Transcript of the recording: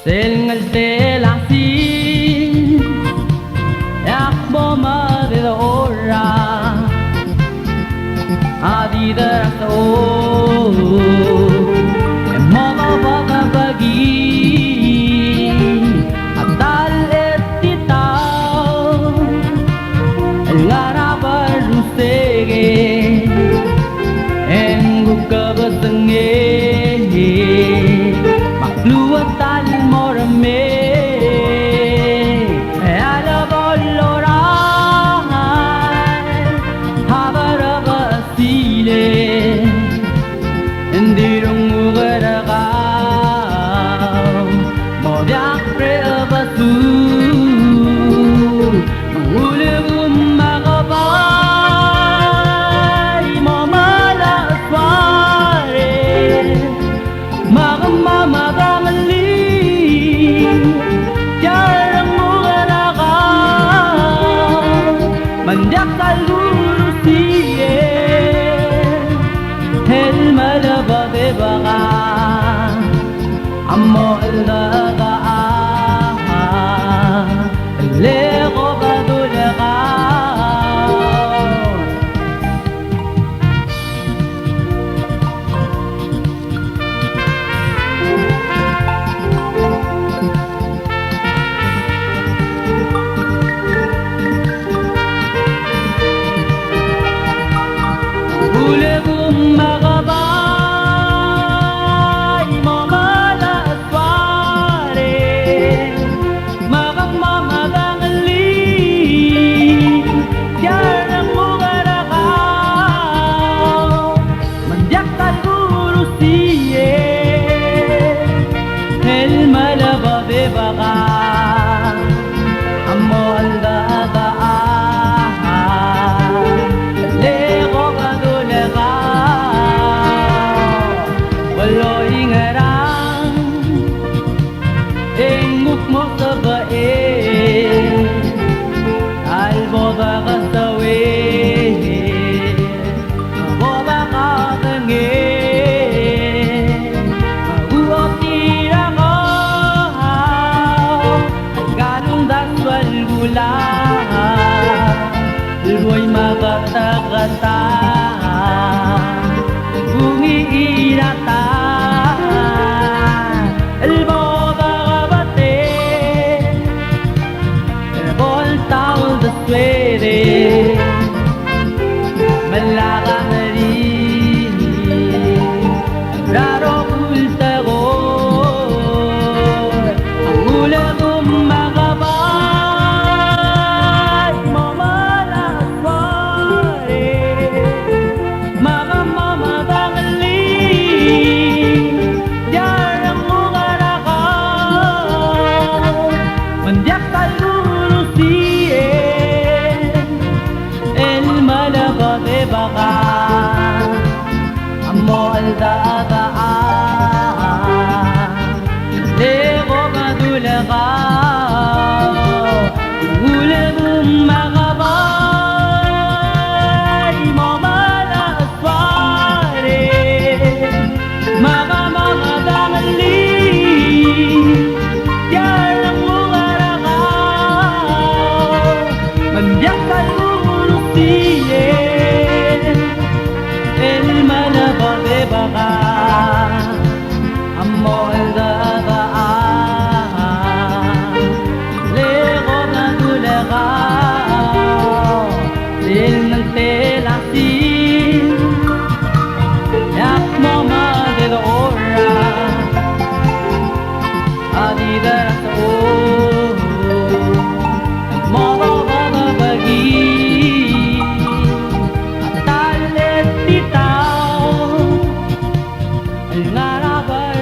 Selngal selasin yak boma de ora adi darasa o mama baba bagi atal etitao ngara barusege engukabasenge makluat tal morame ala bolora habaraba sile indirung ugaraga modak preabasu ulugum magabay momala sware magamama manjak taluru siye hel malaba bebaga ammo ildaga le gobadulaga ulagum magabay momala asware magang mamagangali yarang mugarakaw manjak talguru siye el malaba bebaka ammo aldaga mo sa bae alboda ka sawe maboda ka tangi maguotira ko ganong daswal gula luoy magatagata bungi irata suere malaga nari raro ultago ulagum magabay mamala sware magamama dangali yarang mugarakaw manjak taluru siye baka ammo aldaga lego badulaga ulagum magabay momala asware magamama dangali yarang mugarakaw manjak taluru siye baka ammo aldaga lego nadulaga din ng telasin yak mama de ora adida sa o mama baba bagi ngara ba